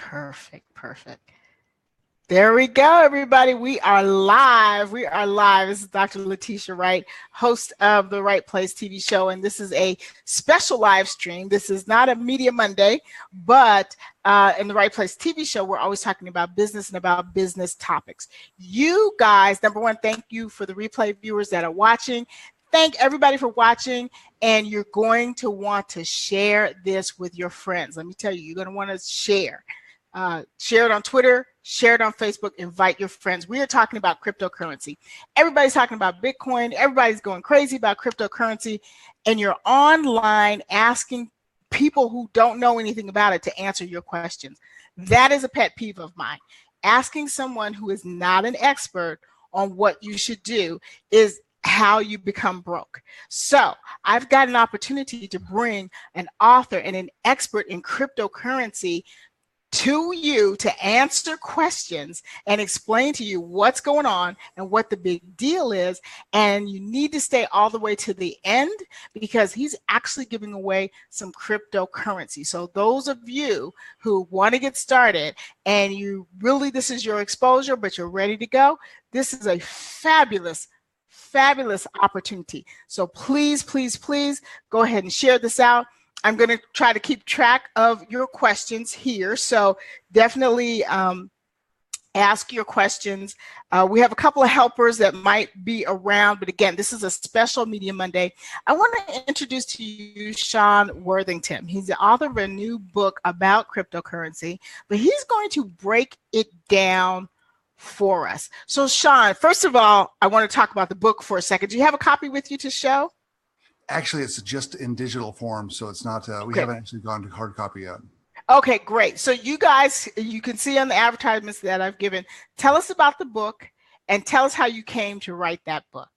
Perfect, perfect. There we go, everybody. We are live. We are live. This is Dr. Letitia Wright, host of the Right Place TV show, and this is a special live stream. This is not a Media Monday, but in the Right Place TV show, we're always talking about business and about business topics. You guys, number one, thank you for the replay viewers that are watching. Thank everybody for watching, and you're going to want to share this with your friends. Let me tell you, you're going to want to share. Share it on Twitter, share it on Facebook, invite your friends. We are talking about cryptocurrency. Everybody's talking about Bitcoin. Everybody's going crazy about cryptocurrency, and you're online asking people who don't know anything about it to answer your questions. That is a pet peeve of mine. Asking someone who is not an expert on what you should do is how you become broke. So I've got an opportunity to bring an author and an expert in cryptocurrency to you to answer questions and explain to you what's going on and what the big deal is. And you need to stay all the way to the end because he's actually giving away some cryptocurrency. So those of you who want to get started and you really, this is your exposure, but you're ready to go, this is a fabulous opportunity. So please, please, please go ahead and share this out. I'm going to try to keep track of your questions here. So definitely ask your questions. We have a couple of helpers that might be around, but again, this is a special Media Monday. I want to introduce to you Sean Worthington. He's the author of a new book about cryptocurrency, but he's going to break it down for us. So Sean, first of all, I want to talk about the book for a second. Do you have a copy with you to show? Actually, it's just in digital form, so it's not, we haven't actually gone to hard copy yet. Okay, great. So you guys, you can see on the advertisements that I've given, tell us about the book and tell us how you came to write that book.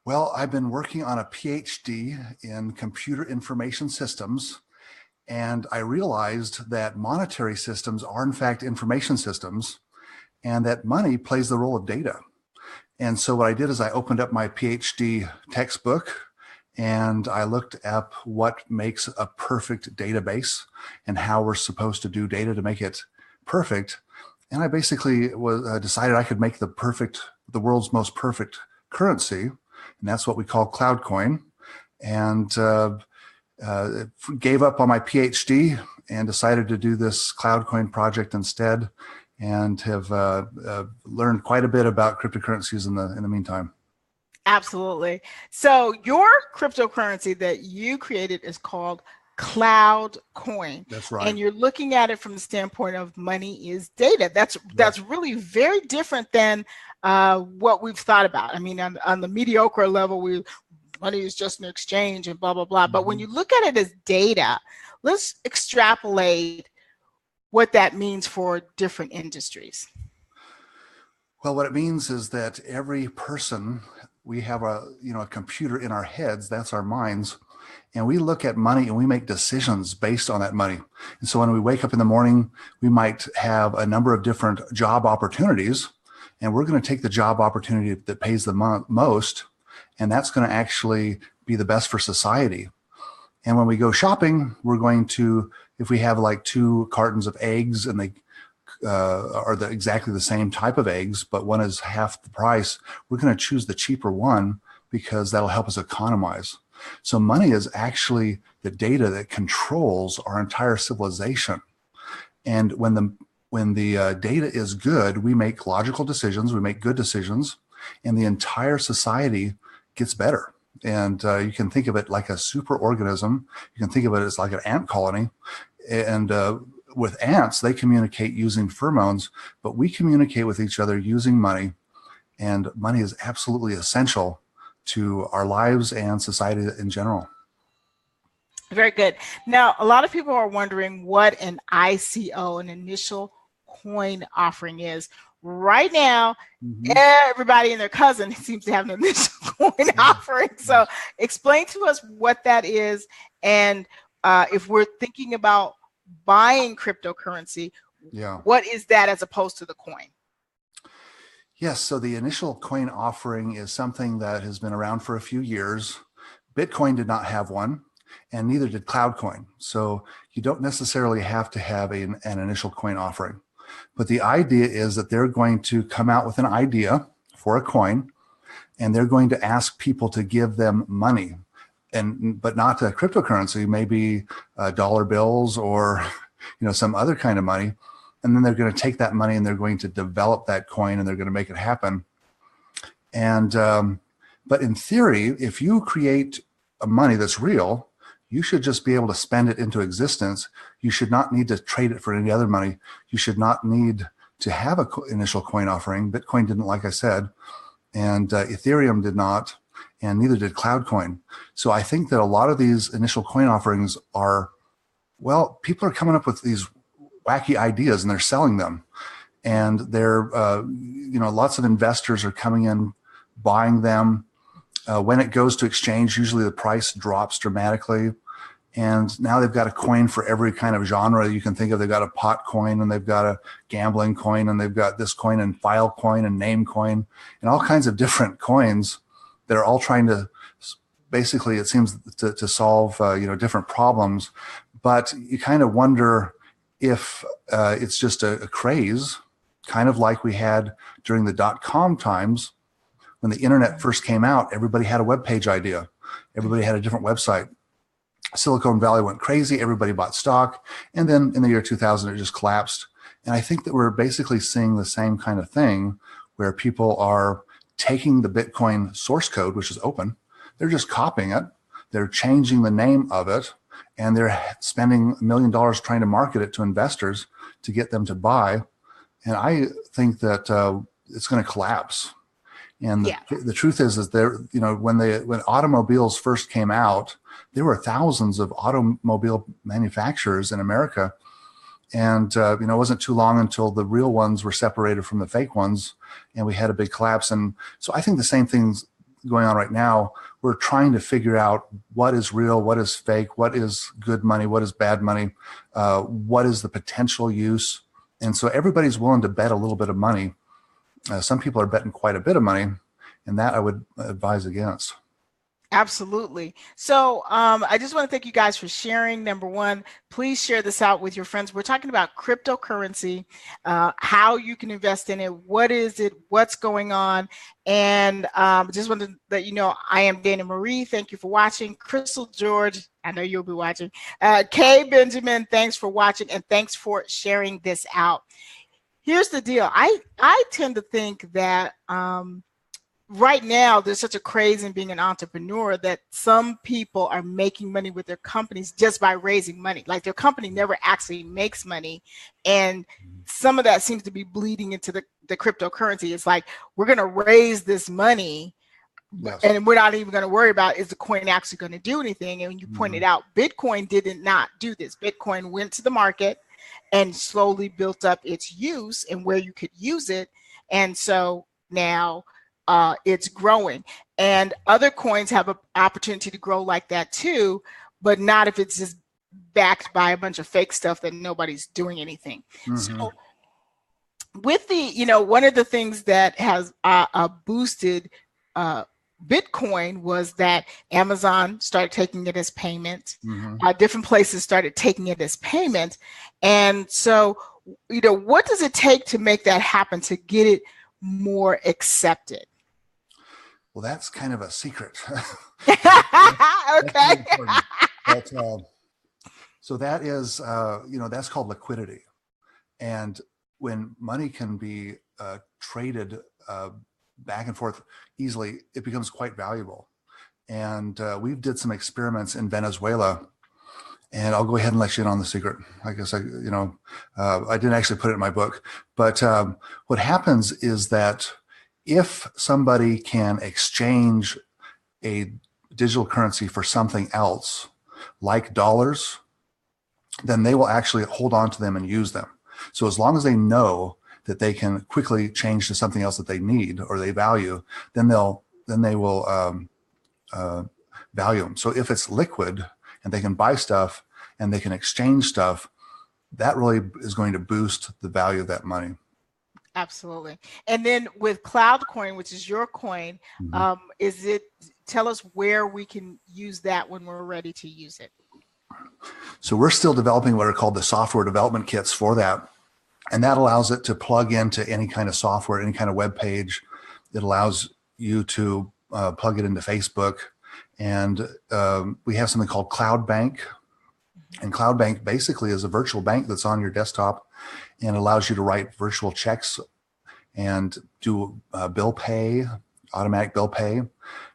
Well, I've been working on a PhD in computer information systems, and I realized that monetary systems are in fact information systems, and that money plays the role of data. And so what I did is I opened up my PhD textbook, and I looked at what makes a perfect database and how we're supposed to do data to make it perfect. And I basically decided I could make the world's most perfect currency, and that's what we call CloudCoin. And gave up on my PhD and decided to do this CloudCoin project instead, and have learned quite a bit about cryptocurrencies in the meantime. Absolutely. So your cryptocurrency that you created is called CloudCoin. That's right. And you're looking at it from the standpoint of money is data. That's really very different than what we've thought about. I mean, on the mediocre level, money is just an exchange and blah, blah, blah. But when you look at it as data, let's extrapolate what that means for different industries. Well, what it means is that every person, we have a computer in our heads, that's our minds, and we look at money and we make decisions based on that money. And so when we wake up in the morning, we might have a number of different job opportunities, and we're going to take the job opportunity that pays the most, and that's going to actually be the best for society. And when we go shopping, we're going to, if we have like 2 cartons of eggs and they are exactly the same type of eggs, but one is half the price, we're going to choose the cheaper one because that'll help us economize. So money is actually the data that controls our entire civilization. And when the data is good, we make logical decisions, we make good decisions, and the entire society gets better. And you can think of it like a super organism. You can think of it as like an ant colony. And with ants, they communicate using pheromones, but we communicate with each other using money, and money is absolutely essential to our lives and society in general. Very good. Now, a lot of people are wondering what an ICO, an initial coin offering, is. Right now, everybody and their cousin seems to have an initial coin offering. So explain to us what that is, and if we're thinking about buying cryptocurrency, what is that as opposed to the coin? Yes, so the initial coin offering is something that has been around for a few years. Bitcoin did not have one. and neither did CloudCoin. So you don't necessarily have to have an initial coin offering. But the idea is that they're going to come out with an idea for a coin, and they're going to ask people to give them money, but not a cryptocurrency, maybe dollar bills or some other kind of money. And then they're going to take that money and they're going to develop that coin and they're going to make it happen. And but in theory, if you create a money that's real, you should just be able to spend it into existence. You should not need to trade it for any other money. You should not need to have an initial coin offering. Bitcoin didn't, like I said, and Ethereum did not, and neither did CloudCoin. So I think that a lot of these initial coin offerings are, well, people are coming up with these wacky ideas and they're selling them. And they're, lots of investors are coming in, buying them. When it goes to exchange, usually the price drops dramatically. And now they've got a coin for every kind of genre you can think of. They've got a pot coin, and they've got a gambling coin, and they've got this coin and file coin and name coin and all kinds of different coins that are all trying to, basically, it seems to solve, different problems. But you kind of wonder if it's just a craze, kind of like we had during the .com times. When the internet first came out, everybody had a web page idea. Everybody had a different website. Silicon Valley went crazy. Everybody bought stock. And then in the year 2000, it just collapsed. And I think that we're basically seeing the same kind of thing where people are taking the Bitcoin source code, which is open. They're just copying it. They're changing the name of it. And they're spending $1 million trying to market it to investors to get them to buy. And I think that it's going to collapse. And the truth is there, when automobiles first came out, there were thousands of automobile manufacturers in America. And, it wasn't too long until the real ones were separated from the fake ones, and we had a big collapse. And so I think the same thing's going on right now. We're trying to figure out what is real, what is fake, what is good money, what is bad money, what is the potential use. And so everybody's willing to bet a little bit of money. Some people are betting quite a bit of money, and that I would advise against. Absolutely. So I just want to thank you guys for sharing. Number one, please share this out with your friends. We're talking about cryptocurrency, how you can invest in it, what is it, what's going on. And just wanted to let you know, I am Dana Marie. Thank you for watching. Crystal George, I know you'll be watching. Kay Benjamin, thanks for watching, and thanks for sharing this out. Here's the deal. I tend to think that right now there's such a craze in being an entrepreneur that some people are making money with their companies just by raising money. Like their company never actually makes money. And some of that seems to be bleeding into the cryptocurrency. It's like, we're going to raise this money. Yes. And we're not even going to worry about, is the coin actually going to do anything? And you pointed out, Bitcoin did not do this. Bitcoin went to the market and slowly built up its use and where you could use it. And so now it's growing. And other coins have an opportunity to grow like that too, but not if it's just backed by a bunch of fake stuff that nobody's doing anything. So with the, one of the things that has boosted Bitcoin was that Amazon started taking it as payment. Different places started taking it as payment. And so, what does it take to make that happen, to get it more accepted? Well, that's kind of a secret. Okay. But, so that is, that's called liquidity. And when money can be traded back and forth easily, it becomes quite valuable. And we did some experiments in Venezuela, and I'll go ahead and let you in on the secret. I guess I didn't actually put it in my book, but what happens is that if somebody can exchange a digital currency for something else, like dollars, then they will actually hold on to them and use them. So as long as they know that they can quickly change to something else that they need or they value, then they will value them. So if it's liquid and they can buy stuff and they can exchange stuff, that really is going to boost the value of that money. Absolutely. And then with CloudCoin, which is your coin, tell us where we can use that when we're ready to use it. So we're still developing what are called the software development kits for that. And that allows it to plug into any kind of software, any kind of web page. It allows you to plug it into Facebook. And we have something called Cloud Bank. And Cloud Bank basically is a virtual bank that's on your desktop and allows you to write virtual checks and do bill pay, automatic bill pay.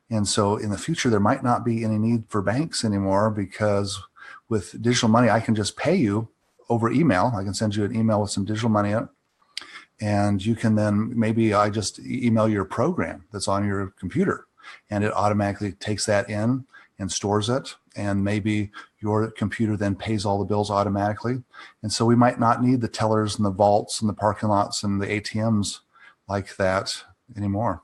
And so in the future, there might not be any need for banks anymore, because with digital money, I can just pay you over email. I can send you an email with some digital money in it. And you can then, maybe I just email your program that's on your computer, and it automatically takes that in and stores it. And maybe your computer then pays all the bills automatically. And so we might not need the tellers and the vaults and the parking lots and the ATMs like that anymore.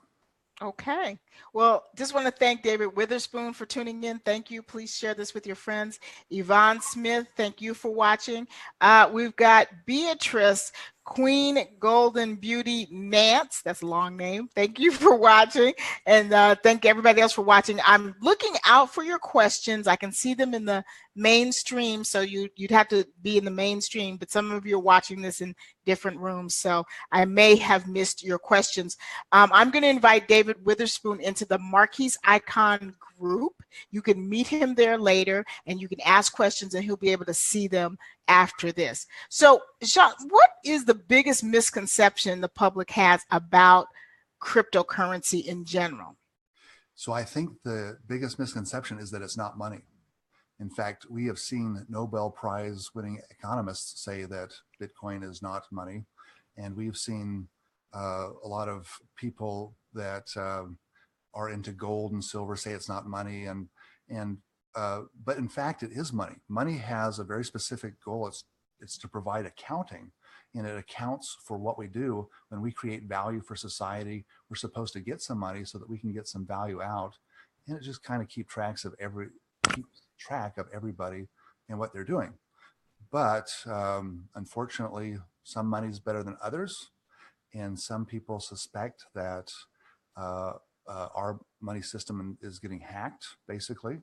Okay. Well, just want to thank David Witherspoon for tuning in. Thank you. Please share this with your friends. Yvonne Smith, thank you for watching. We've got Beatrice, Queen Golden Beauty Nance. That's a long name. Thank you for watching. And thank everybody else for watching. I'm looking out for your questions. I can see them in the mainstream. So you'd have to be in the mainstream, but some of you are watching this in different rooms. So I may have missed your questions. I'm going to invite David Witherspoon into the Marquise Icon group. You can meet him there later, and you can ask questions, and he'll be able to see them after this. So, Jean, what is the biggest misconception the public has about cryptocurrency in general? So I think the biggest misconception is that it's not money. In fact, we have seen Nobel Prize winning economists say that Bitcoin is not money. And we've seen a lot of people that are into gold and silver say it's not money. But in fact, it is money. Money has a very specific goal. It's to provide accounting, and it accounts for what we do. When we create value for society, we're supposed to get some money so that we can get some value out. And it just kind of keeps track of everybody and what they're doing. But unfortunately, some money is better than others. And some people suspect that our money system is getting hacked, basically.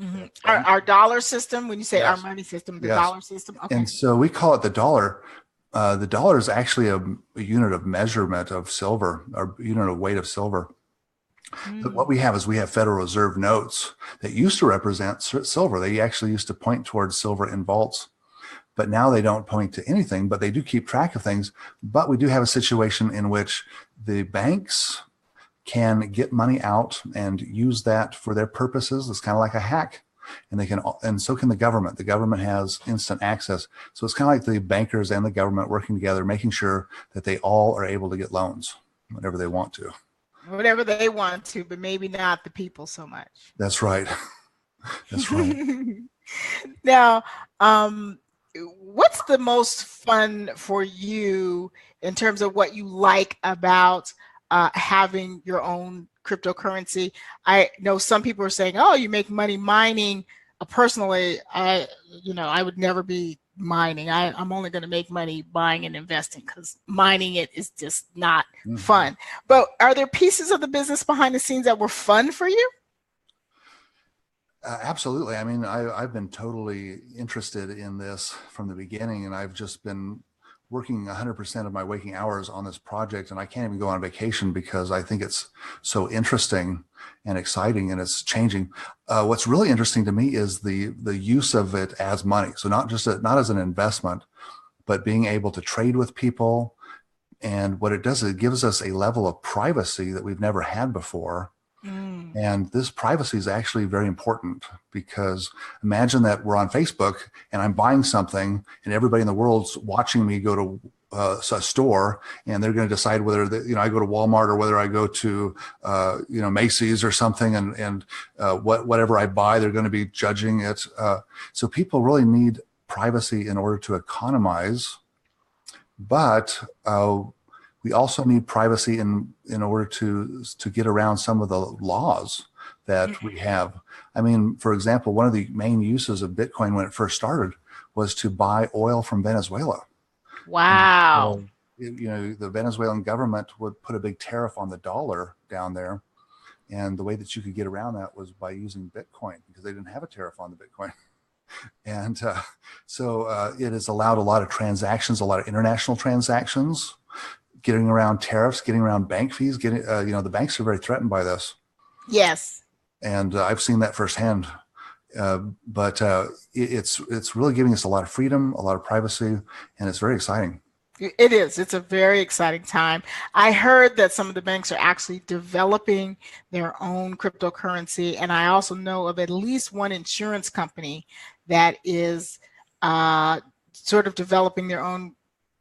Mm-hmm. Our dollar system, when you say our money system, the dollar system. Okay. And so we call it the dollar. The dollar is actually a unit of measurement of silver, or unit of weight of silver. But what we have is we have Federal Reserve notes that used to represent silver. They actually used to point towards silver in vaults, but now they don't point to anything, but they do keep track of things. But we do have a situation in which the banks can get money out and use that for their purposes. It's kind of like a hack, and so can the government. The government has instant access. So it's kind of like the bankers and the government working together, making sure that they all are able to get loans whenever they want to. Whatever they want to, but maybe not the people so much. That's right. That's right. Now, what's the most fun for you in terms of what you like about having your own cryptocurrency? I know some people are saying, "Oh, you make money mining." Personally, I would never be mining. I'm only going to make money buying and investing, because mining it is just not fun. But are there pieces of the business behind the scenes that were fun for you? Absolutely. I mean, I've been totally interested in this from the beginning, and I've just been working 100% of my waking hours on this project, and I can't even go on vacation because I think it's so interesting and exciting, and it's changing. What's really interesting to me is the use of it as money. So not as an investment, but being able to trade with people. And what it does is it gives us a level of privacy that we've never had before. And this privacy is actually very important, because imagine that we're on Facebook and I'm buying something and everybody in the world's watching me go to a store, and they're going to decide whether I go to Walmart or whether I go to Macy's or something, and whatever I buy, they're going to be judging it. So people really need privacy in order to economize, but we also need privacy in order to get around some of the laws that we have. I mean, for example, one of the main uses of Bitcoin when it first started was to buy oil from Venezuela. Wow. The Venezuelan government would put a big tariff on the dollar down there. And the way that you could get around that was by using Bitcoin, because they didn't have a tariff on the Bitcoin. And so it has allowed a lot of transactions, a lot of international transactions, getting around tariffs, getting around bank fees, the banks are very threatened by this. Yes. And I've seen that firsthand. But it's really giving us a lot of freedom, a lot of privacy, and it's very exciting. It is. It's a very exciting time. I heard that some of the banks are actually developing their own cryptocurrency, and I also know of at least one insurance company that is sort of developing their own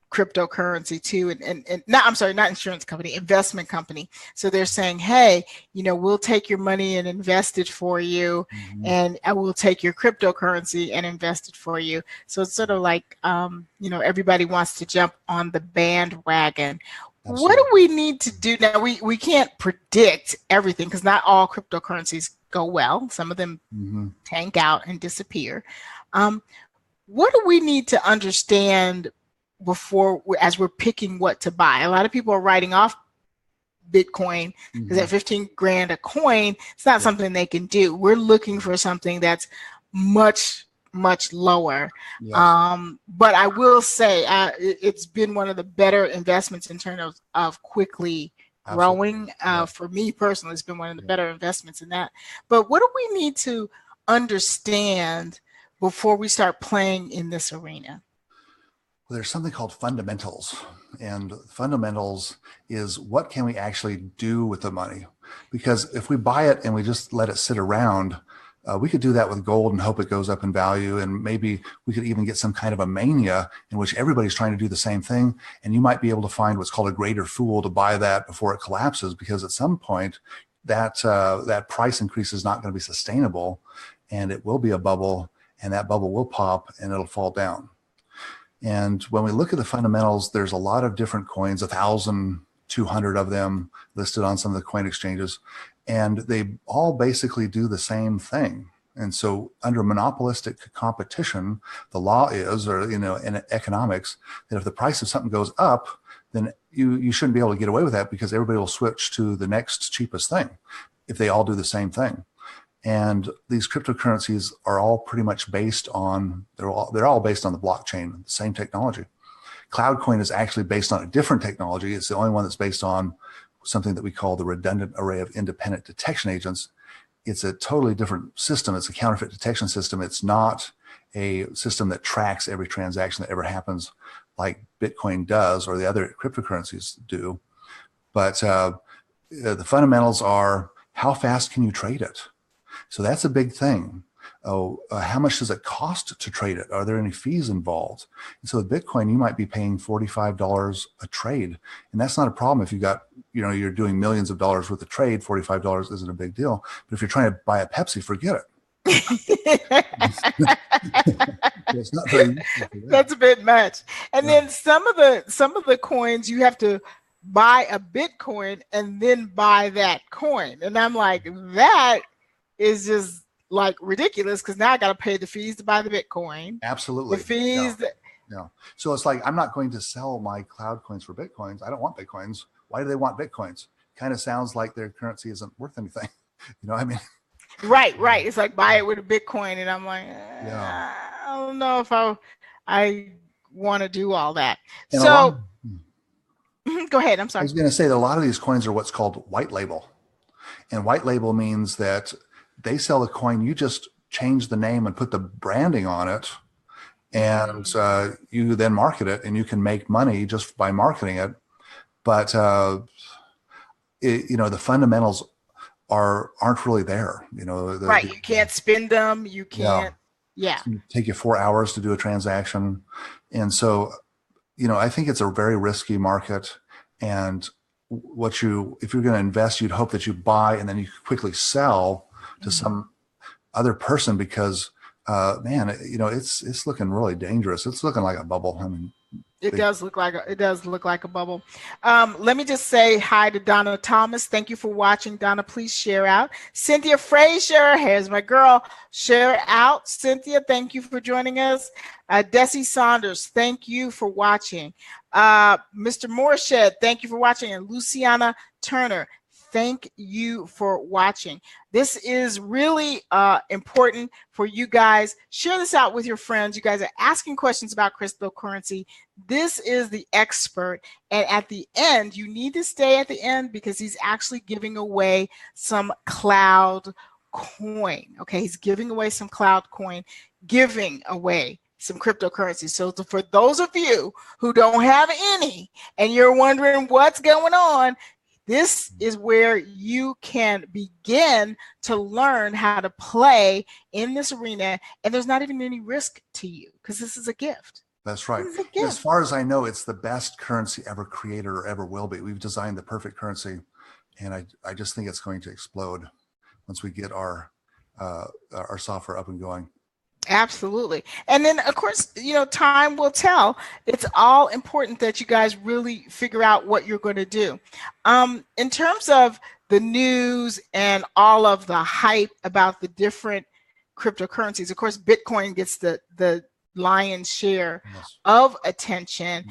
cryptocurrency too, and not insurance company, investment company. So they're saying, hey, we'll take your money and invest it for you, and I will take your cryptocurrency and invest it for you. So it's sort of like, everybody wants to jump on the bandwagon. Absolutely. What do we need to do now? We can't predict everything, because not all cryptocurrencies go well. Some of them tank out and disappear. What do we need to understand as we're picking what to buy? A lot of people are writing off Bitcoin because at 15 grand a coin, it's not something they can do. We're looking for something that's much, much lower. Yes. But I will say it's been one of the better investments in terms of quickly growing. For me personally, it's been one of the better investments in that. But what do we need to understand before we start playing in this arena? Well, there's something called fundamentals, and fundamentals is what can we actually do with the money? Because if we buy it and we just let it sit around, we could do that with gold and hope it goes up in value. And maybe we could even get some kind of a mania in which everybody's trying to do the same thing. And you might be able to find what's called a greater fool to buy that before it collapses, because at some point that price increase is not going to be sustainable, and it will be a bubble, and that bubble will pop and it'll fall down. And when we look at the fundamentals, there's a lot of different coins, 1,200 of them listed on some of the coin exchanges, and they all basically do the same thing. And so under monopolistic competition, the law is, or in economics, that if the price of something goes up, then you shouldn't be able to get away with that, because everybody will switch to the next cheapest thing if they all do the same thing. And these cryptocurrencies are all pretty much based on, they're all based on the blockchain, the same technology. CloudCoin is actually based on a different technology. It's the only one that's based on something that we call the redundant array of independent detection agents. It's a totally different system. It's a counterfeit detection system. It's not a system that tracks every transaction that ever happens like Bitcoin does or the other cryptocurrencies do. But the fundamentals are, how fast can you trade it? So that's a big thing. How much does it cost to trade it? Are there any fees involved? And so with Bitcoin, you might be paying $45 a trade. And that's not a problem if you're doing millions of dollars worth of trade. $45 isn't a big deal. But if you're trying to buy a Pepsi, forget it. It's not very useful for that. That's a bit much. And then some of the coins, you have to buy a Bitcoin and then buy that coin. And I'm like, that is just like ridiculous, because now I got to pay the fees to buy the Bitcoin. Absolutely. The fees. Yeah. So it's like, I'm not going to sell my cloud coins for Bitcoins. I don't want Bitcoins. Why do they want Bitcoins? Kind of sounds like their currency isn't worth anything. I mean. Right. It's like, buy it with a Bitcoin. And I'm like, I don't know if I want to do all that. And so go ahead. I'm sorry. I was going to say that a lot of these coins are what's called white label. And white label means that they sell the coin, you just change the name and put the branding on it, and you then market it, and you can make money just by marketing it. But the fundamentals aren't really there. Right. You can't spend them. You can't. Yeah. It take you 4 hours to do a transaction, and so I think it's a very risky market. And if you're going to invest, you'd hope that you buy and then you quickly sell to some other person, because it's looking really dangerous. It's looking like a bubble. I mean, It does look like a bubble. Let me just say hi to Donna Thomas. Thank you for watching, Donna. Please share out. Cynthia Frazier, here's my girl. Share out, Cynthia. Thank you for joining us. Desi Saunders, thank you for watching. Mr. Morshed, thank you for watching, and Luciana Turner, thank you for watching. This is really important for you guys. Share this out with your friends. You guys are asking questions about cryptocurrency. This is the expert. And at the end, you need to stay at the end because he's actually giving away some CloudCoin. Okay, he's giving away some CloudCoin, giving away some cryptocurrency. So for those of you who don't have any and you're wondering what's going on, this is where you can begin to learn how to play in this arena, and there's not even any risk to you because this is a gift. That's right. As far as I know, it's the best currency ever created or ever will be. We've designed the perfect currency, and I just think it's going to explode once we get our software up and going. Absolutely. And then, of course, time will tell. It's all important that you guys really figure out what you're going to do. In terms of the news and all of the hype about the different cryptocurrencies, of course, Bitcoin gets the lion's share of attention.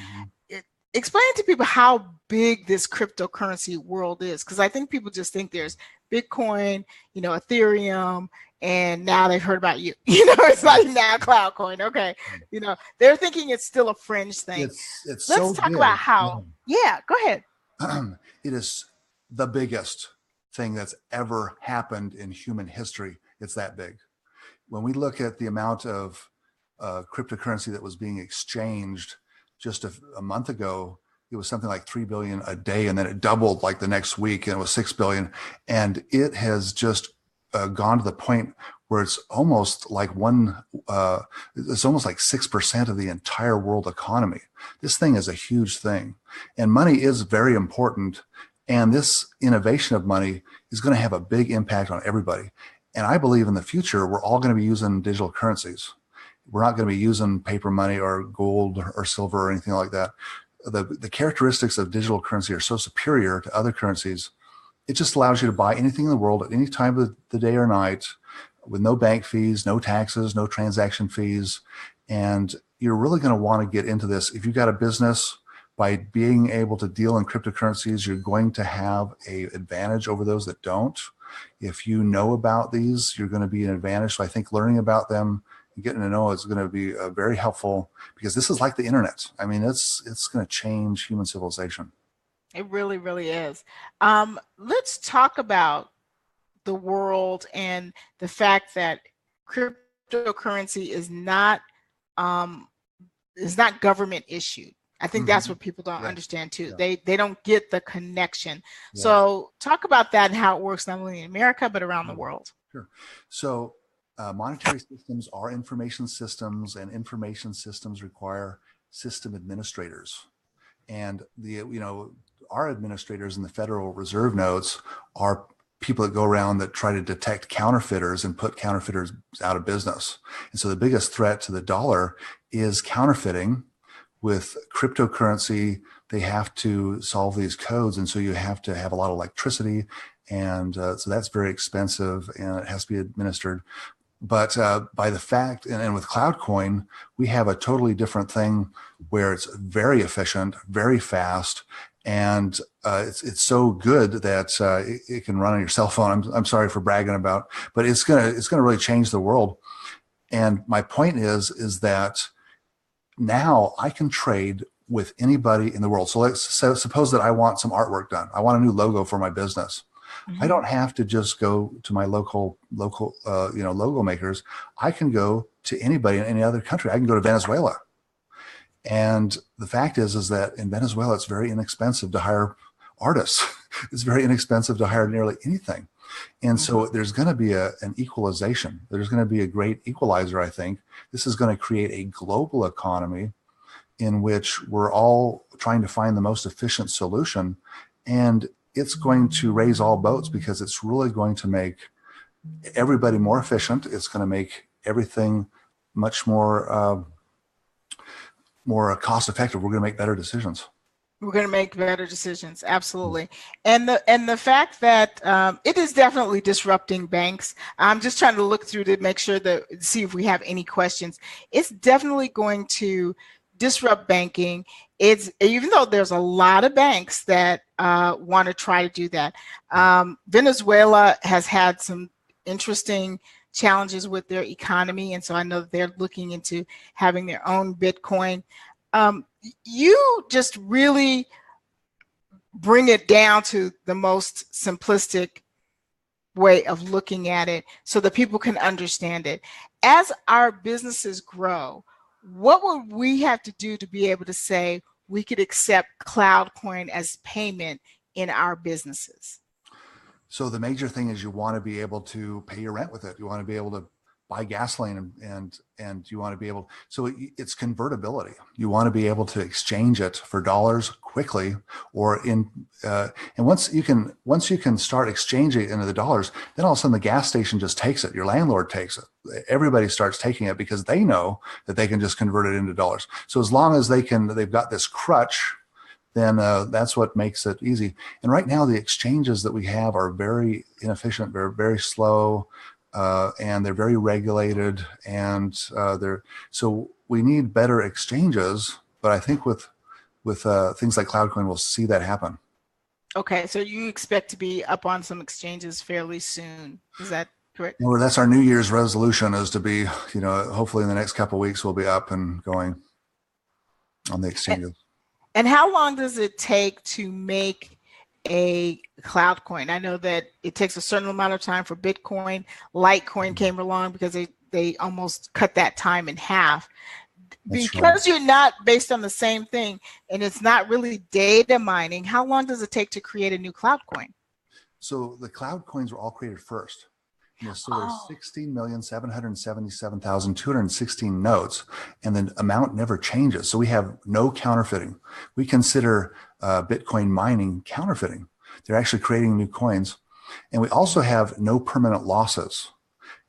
Explain to people how big this cryptocurrency world is, because I think people just think there's Bitcoin, Ethereum, and now they've heard about you. It's like now CloudCoin. Okay, they're thinking it's still a fringe thing. Let's talk about how. Yeah, go ahead. It is the biggest thing that's ever happened in human history. It's that big. When we look at the amount of cryptocurrency that was being exchanged just a month ago, it was something like 3 billion a day, and then it doubled like the next week, and it was 6 billion, and it has just gone to the point where it's almost like it's almost like 6% of the entire world economy. This thing is a huge thing, and money is very important. And this innovation of money is going to have a big impact on everybody. And I believe in the future, we're all going to be using digital currencies. We're not going to be using paper money or gold or silver or anything like that. The characteristics of digital currency are so superior to other currencies. It just allows you to buy anything in the world at any time of the day or night with no bank fees, no taxes, no transaction fees. And you're really going to want to get into this. If you've got a business, by being able to deal in cryptocurrencies, you're going to have an advantage over those that don't. If you know about these, you're going to be an advantage. So I think learning about them and getting to know is going to be very helpful, because this is like the internet. I mean, it's going to change human civilization. It really, really is. Let's talk about the world and the fact that cryptocurrency is not government issued. I think that's what people don't understand too. Yeah. They don't get the connection. Yeah. So talk about that and how it works not only in America but around the world. Sure. So monetary systems are information systems, and information systems require system administrators. And our administrators in the Federal Reserve notes are people that go around that try to detect counterfeiters and put counterfeiters out of business. And so the biggest threat to the dollar is counterfeiting. With cryptocurrency, they have to solve these codes, and so you have to have a lot of electricity, and so that's very expensive, and it has to be administered. But by the fact, and with CloudCoin, we have a totally different thing where it's very efficient, very fast, and it's so good that it can run on your cell phone. I'm sorry for bragging about, but it's gonna really change the world. And my point is that now I can trade with anybody in the world. So suppose that I want some artwork done. I want a new logo for my business. I don't have to just go to my local logo makers. I can go to anybody in any other country. I can go to Venezuela. And the fact is that in Venezuela, it's very inexpensive to hire artists. It's very inexpensive to hire nearly anything. And so there's going to be an equalization. There's going to be a great equalizer, I think. This is going to create a global economy in which we're all trying to find the most efficient solution. And it's going to raise all boats, because it's really going to make everybody more efficient. It's going to make everything much more more cost effective, we're going to make better decisions. We're going to make better decisions. Absolutely. And the fact that it is definitely disrupting banks. I'm just trying to look through to make sure that see if we have any questions. It's definitely going to disrupt banking. It's even though there's a lot of banks that want to try to do that. Venezuela has had some interesting challenges with their economy, and so I know that they're looking into having their own Bitcoin. You just really bring it down to the most simplistic way of looking at it so that people can understand it. As our businesses grow, what would we have to do to be able to say we could accept CloudCoin as payment in our businesses? So the major thing is you want to be able to pay your rent with it. You want to be able to buy gasoline and you want to be able, so it's convertibility. You want to be able to exchange it for dollars quickly, or and once you can start exchanging it into the dollars, then all of a sudden the gas station just takes it. Your landlord takes it. Everybody starts taking it because they know that they can just convert it into dollars. So as long as they've got this crutch, then that's what makes it easy. And right now the exchanges that we have are very inefficient, very, very slow. And they're very regulated, and so we need better exchanges. But I think with things like CloudCoin, we'll see that happen. Okay, so you expect to be up on some exchanges fairly soon. Is that correct? Well, that's our New Year's resolution, is to be, hopefully in the next couple of weeks we'll be up and going on the exchanges. And how long does it take to make a CloudCoin? I know that it takes a certain amount of time for Bitcoin. Litecoin came along because they almost cut that time in half. That's because right. You're not based on the same thing and it's not really data mining. How long does it take to create a new CloudCoin? So the CloudCoins were all created first. So there's 16,777,216 nodes, and the amount never changes. So we have no counterfeiting. We consider Bitcoin mining counterfeiting. They're actually creating new coins. And we also have no permanent losses.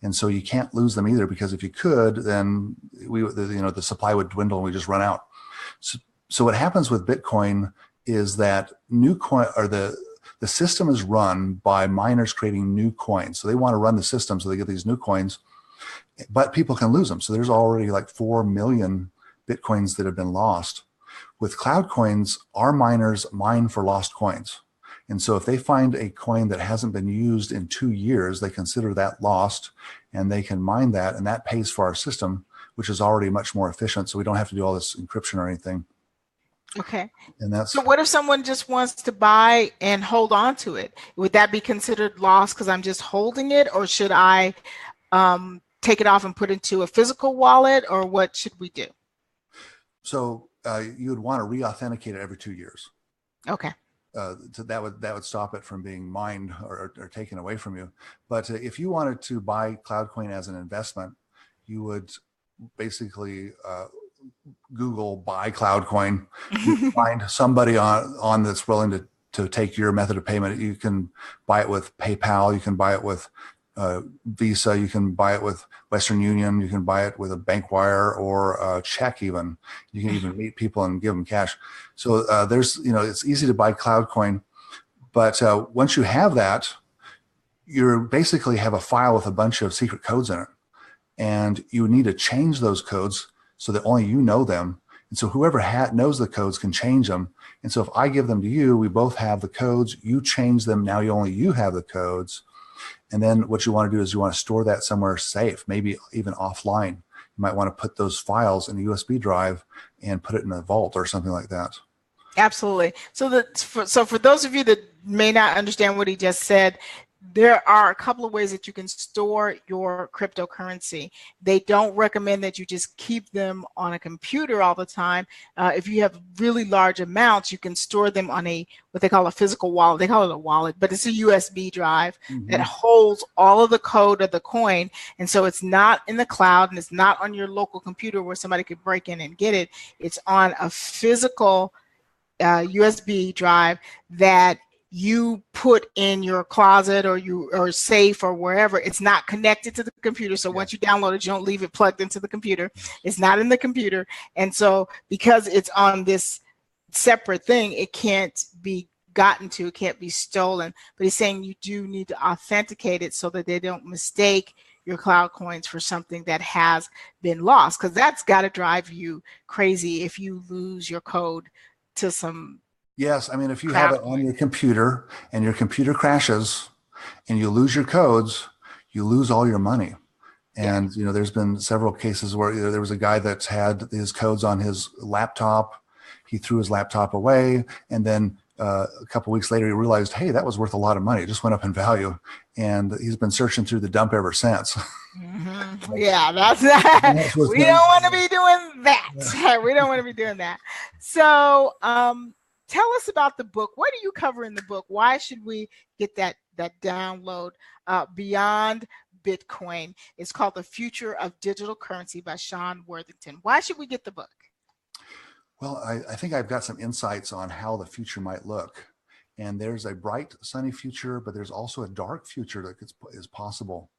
And so you can't lose them either, because if you could, then the supply would dwindle and we just run out. So what happens with Bitcoin is that new coin, or the system is run by miners creating new coins. So they want to run the system so they get these new coins, but people can lose them. So there's already like 4 million Bitcoins that have been lost. With CloudCoins, our miners mine for lost coins. And so if they find a coin that hasn't been used in 2 years, they consider that lost and they can mine that, and that pays for our system, which is already much more efficient. So we don't have to do all this encryption or anything. Okay. And that's, so what if someone just wants to buy and hold on to it? Would that be considered lost because I'm just holding it, or should I take it off and put it into a physical wallet, or what should we do? So you would want to re-authenticate it every 2 years. Okay. So that would stop it from being mined or taken away from you. But if you wanted to buy CloudCoin as an investment, you would basically Google buy CloudCoin. You find somebody on that's willing to take your method of payment. You can buy it with PayPal. You can buy it with Visa. You can buy it with Western Union. You can buy it with a bank wire or a check even. You can even meet people and give them cash. So there's, it's easy to buy CloudCoin. But once you have that, you basically have a file with a bunch of secret codes in it. And you need to change those codes so that only you know them. And so whoever knows the codes can change them. And so if I give them to you, we both have the codes, you change them, now only you have the codes. And then what you want to do is you want to store that somewhere safe, maybe even offline. You might want to put those files in a USB drive and put it in a vault or something like that. Absolutely. So for those of you that may not understand what he just said, there are a couple of ways that you can store your cryptocurrency. They don't recommend that you just keep them on a computer all the time. If you have really large amounts, you can store them on what they call a physical wallet. They call it a wallet, but it's a USB drive that holds all of the code of the coin. And so it's not in the cloud, and it's not on your local computer where somebody could break in and get it. It's on a physical USB drive that you put in your closet or safe or wherever. It's not connected to the computer. So once you download it, you don't leave it plugged into the computer. It's not in the computer. And so because it's on this separate thing, it can't be gotten to, it can't be stolen. But he's saying you do need to authenticate it so that they don't mistake your cloud coins for something that has been lost, because that's got to drive you crazy if you lose your code to some. Yes, I mean, if you have it on your computer and your computer crashes and you lose your codes, you lose all your money. And there's been several cases where there was a guy that's had his codes on his laptop. He threw his laptop away, and then a couple of weeks later, he realized, hey, that was worth a lot of money. It just went up in value. And he's been searching through the dump ever since. Mm-hmm. Yeah, that's that. We don't want to be doing that. We don't want to be doing that. So tell us about the book. What do you cover in the book? Why should we get that download? Beyond Bitcoin. It's called The Future of Digital Currency by Sean Worthington. Why should we get the book? Well, I think I've got some insights on how the future might look. And there's a bright, sunny future, but there's also a dark future that is possible.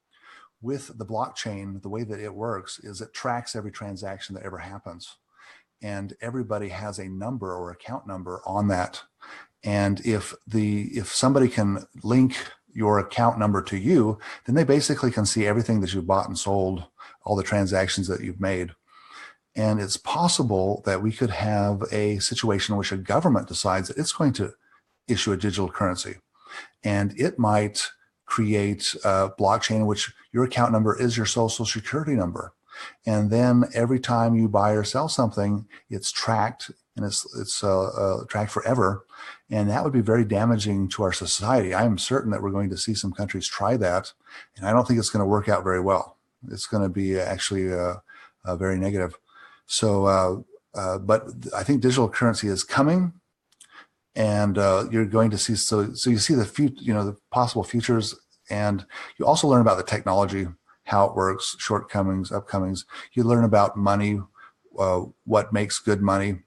With the blockchain, the way that it works is it tracks every transaction that ever happens. And everybody has a number or account number on that. And if somebody can link your account number to you, then they basically can see everything that you've bought and sold, all the transactions that you've made. And it's possible that we could have a situation in which a government decides that it's going to issue a digital currency. And it might create a blockchain in which your account number is your social security number. And then every time you buy or sell something, it's tracked, and it's tracked forever. And that would be very damaging to our society. I am certain that we're going to see some countries try that. And I don't think it's going to work out very well. It's going to be actually very negative. So, but I think digital currency is coming, and you're going to see. So you see the possible futures, and you also learn about the technology, how it works, shortcomings, upcomings. You learn about money, what makes good money,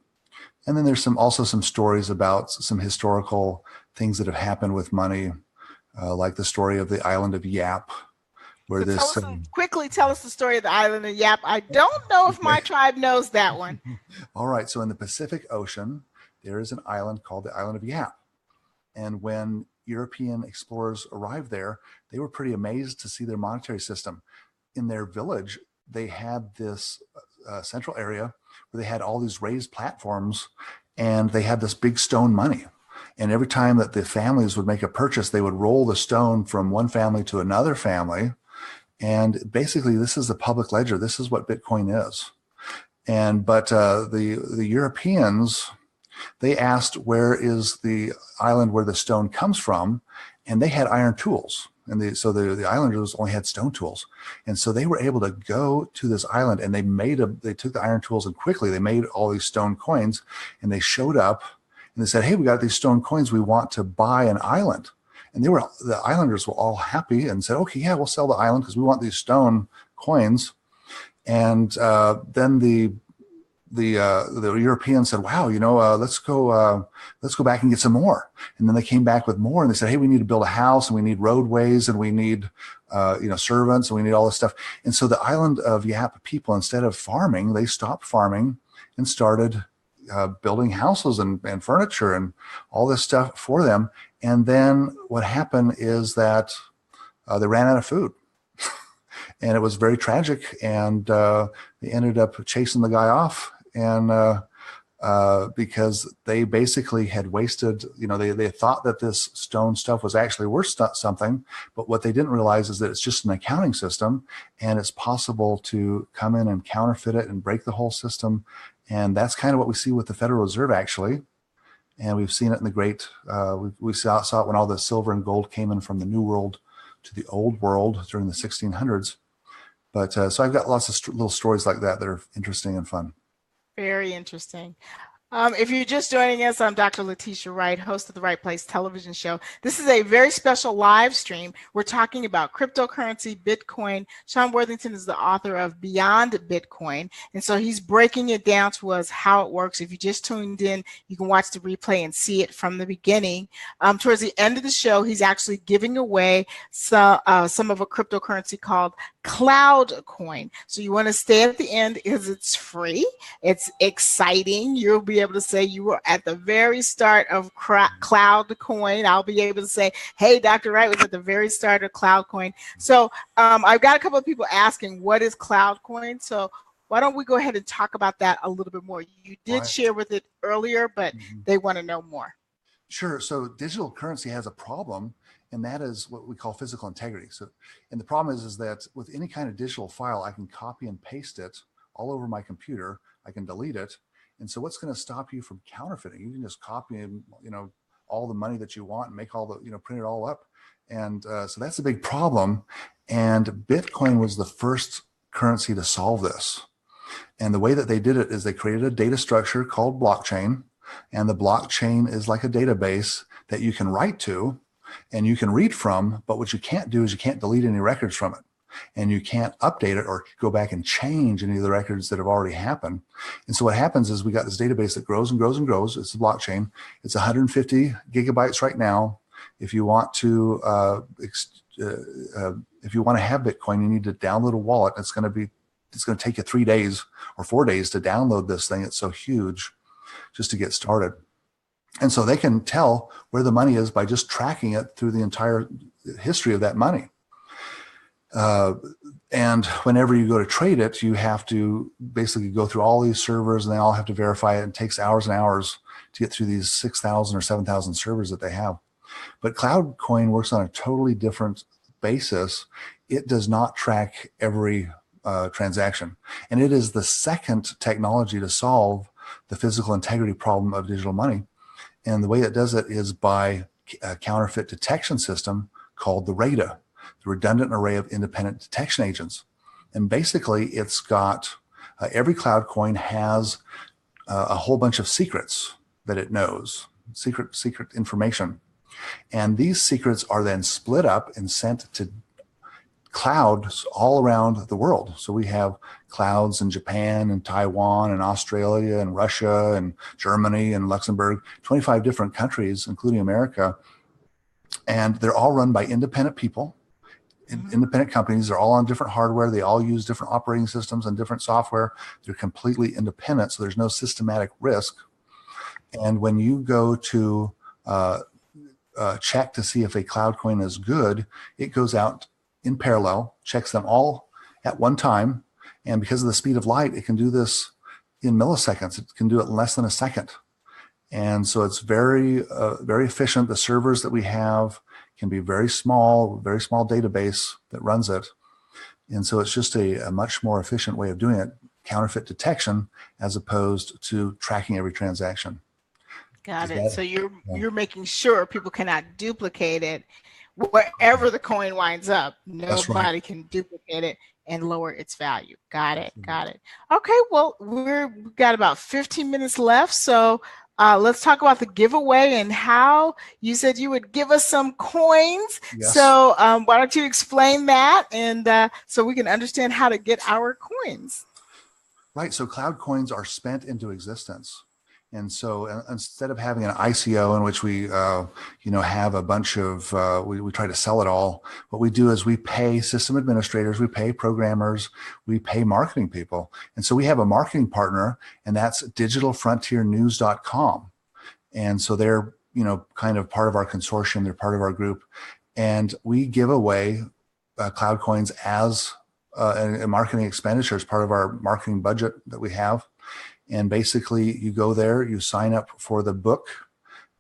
and then there's also some stories about some historical things that have happened with money, like the story of the island of Yap. Where Quickly tell us the story of the island of Yap. I don't know if my tribe knows that one. All right. So in the Pacific Ocean, there is an island called the island of Yap. And when European explorers arrived there, they were pretty amazed to see their monetary system. In their village, they had this central area where they had all these raised platforms, and they had this big stone money. And every time that the families would make a purchase, they would roll the stone from one family to another family. And basically, this is the public ledger. This is what Bitcoin is. But the Europeans, they asked, where is the island where the stone comes from? And they had iron tools. And so the islanders only had stone tools. And so they were able to go to this island, and they took the iron tools, and quickly they made all these stone coins, and they showed up and they said, hey, we got these stone coins. We want to buy an island. And the islanders were all happy and said, okay, yeah, we'll sell the island because we want these stone coins. And then the Europeans said, wow, let's go back and get some more. And then they came back with more, and they said, hey, we need to build a house, and we need roadways, and we need servants, and we need all this stuff. And so the island of Yap people, instead of farming, they stopped farming and started building houses and furniture and all this stuff for them. And then what happened is that they ran out of food. And it was very tragic. And they ended up chasing the guy off. And because they basically had wasted, they thought that this stone stuff was actually worth something. But what they didn't realize is that it's just an accounting system. And it's possible to come in and counterfeit it and break the whole system. And that's kind of what we see with the Federal Reserve, actually. And we've seen it in the great, we saw it when all the silver and gold came in from the New World to the Old World during the 1600s. But so I've got lots of little stories like that are interesting and fun. Very interesting. If you're just joining us, I'm Dr. Letitia Wright, host of the Right Place television show. This is a very special live stream. We're talking about cryptocurrency, Bitcoin. Sean Worthington is the author of Beyond Bitcoin. And so he's breaking it down to us how it works. If you just tuned in, you can watch the replay and see it from the beginning. Towards the end of the show, he's actually giving away some of a cryptocurrency called CloudCoin. So you want to stay at the end because it's free. It's exciting. You'll be able to say you were at the very start of CloudCoin. I'll be able to say, hey, Dr. Wright was at the very start of CloudCoin. So I've got a couple of people asking, what is CloudCoin? So why don't we go ahead and talk about that a little bit more? You did share with it earlier, but they want to know more. Sure. So digital currency has a problem, and that is what we call physical integrity. So, and the problem is that with any kind of digital file, I can copy and paste it all over my computer. I can delete it. And so what's going to stop you from counterfeiting? You can just copy and, all the money that you want and make all the, print it all up. And so that's a big problem. And Bitcoin was the first currency to solve this. And the way that they did it is they created a data structure called blockchain. And the blockchain is like a database that you can write to and you can read from, but what you can't do is you can't delete any records from it. And you can't update it or go back and change any of the records that have already happened. And so what happens is we got this database that grows and grows and grows. It's the blockchain. It's 150 gigabytes right now. If you want to, if you want to have Bitcoin, you need to download a wallet. It's going to take you 3 days or 4 days to download this thing. It's so huge just to get started. And so they can tell where the money is by just tracking it through the entire history of that money. And whenever you go to trade it, you have to basically go through all these servers and they all have to verify it. It takes hours and hours to get through these 6,000 or 7,000 servers that they have. But CloudCoin works on a totally different basis. It does not track every transaction. And it is the second technology to solve the physical integrity problem of digital money. And the way it does it is by a counterfeit detection system called the raida, the redundant array of independent detection agents. And basically it's got, every cloud coin has a whole bunch of secrets that it knows, secret information. And these secrets are then split up and sent to clouds all around the world. So we have clouds in Japan and Taiwan and Australia and Russia and Germany and Luxembourg, 25 different countries, including America. And they're all run by independent people. Independent companies. They're all on different hardware. They all use different operating systems and different software. They're completely independent, so there's no systematic risk. And when you go to check to see if a cloud coin is good, it goes out in parallel, checks them all at one time. And because of the speed of light, it can do this in milliseconds. It can do it in less than a second. And so it's very efficient. The servers that we have can be very small database that runs it. And so it's just a much more efficient way of doing it, counterfeit detection, as opposed to tracking every transaction. Got it. So you're making sure people cannot duplicate it wherever the coin winds up. Nobody can duplicate it and lower its value. Got it. Okay, well, we've got about 15 minutes left. So let's talk about the giveaway and how you said you would give us some coins. Yes. So why don't you explain that and so we can understand how to get our coins. Right. So cloud coins are spent into existence. And so instead of having an ICO in which we, have a bunch of, we try to sell it all, what we do is we pay system administrators, we pay programmers, we pay marketing people. And so we have a marketing partner, and that's digitalfrontiernews.com. And so they're, kind of part of our consortium. They're part of our group. And we give away cloud coins as a marketing expenditure as part of our marketing budget that we have. And basically you go there, you sign up for the book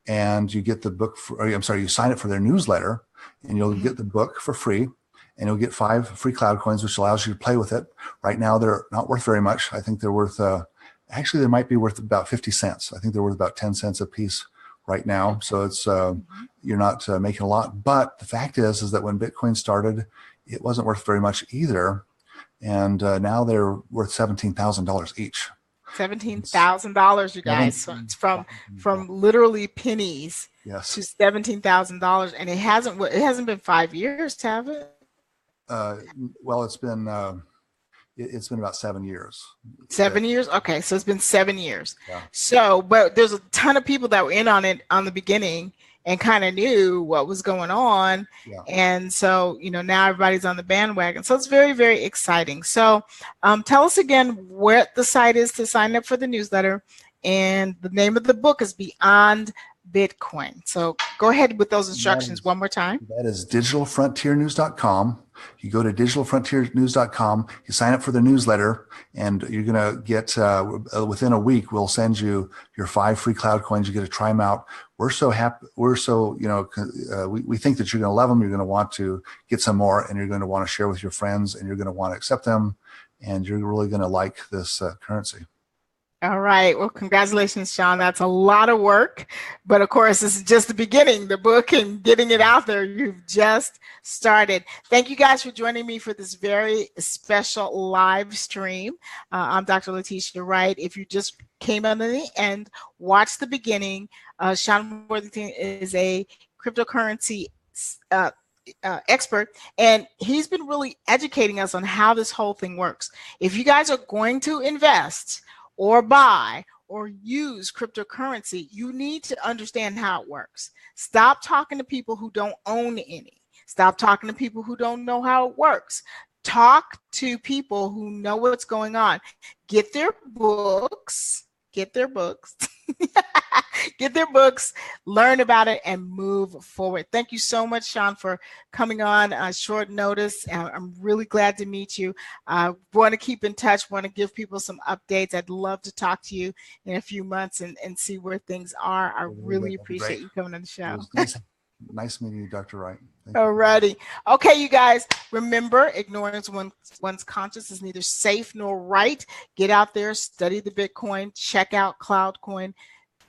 and you get the book, you sign up for their newsletter and you'll get the book for free and you'll get 5 free cloud coins, which allows you to play with it. Right now, they're not worth very much. I think they're worth, actually they might be worth about 50 cents. I think they're worth about 10 cents a piece right now. So it's, you're not making a lot, but the fact is that when Bitcoin started, it wasn't worth very much either. And now they're worth $17,000 each. $17,000, you guys. So it's from literally pennies Yes. to $17,000, and it hasn't been 5 years, have it? Well, it's been about 7 years. 7 years? Okay, so it's been 7 years. Yeah. So, but there's a ton of people that were in on it on the beginning and kind of knew what was going on. Yeah. And so, now everybody's on the bandwagon. So it's very, very exciting. So tell us again what the site is to sign up for the newsletter. And the name of the book is Beyond Bitcoin. So go ahead with those instructions one more time. That is digitalfrontiernews.com. You go to digitalfrontiernews.com, you sign up for the newsletter, and you're going to get, within a week, we'll send you your 5 free CloudCoins. You get to try them out. We're so happy. We're so, we think that you're going to love them. You're going to want to get some more, and you're going to want to share with your friends, and you're going to want to accept them, and you're really going to like this currency. All right. Well, congratulations, Sean. That's a lot of work. But of course, this is just the beginning, the book and getting it out there. You've just started. Thank you guys for joining me for this very special live stream. I'm Dr. Letitia Wright. If you just came on the end, watch the beginning. Sean Worthington is a cryptocurrency expert, and he's been really educating us on how this whole thing works. If you guys are going to invest or buy or use cryptocurrency, you need to understand how it works. Stop talking to people who don't own any. Stop talking to people who don't know how it works. Talk to people who know what's going on. Get their books, get their books, learn about it, and move forward. Thank you so much, Sean, for coming on short notice. I'm really glad to meet you. I want to keep in touch, want to give people some updates. I'd love to talk to you in a few months and see where things are. I really appreciate you coming on the show. Nice meeting you, Dr. Wright. All righty. Okay, you guys, remember, ignorance one's conscience is neither safe nor right. Get out there, study the Bitcoin, check out CloudCoin.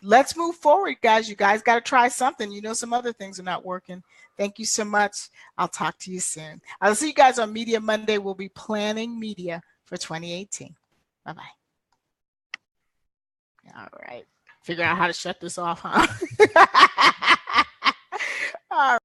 Let's move forward, guys. You guys got to try something. Some other things are not working. Thank you so much. I'll talk to you soon. I'll see you guys on Media Monday. We'll be planning media for 2018. Bye-bye. All right. Figure out how to shut this off, huh? All right.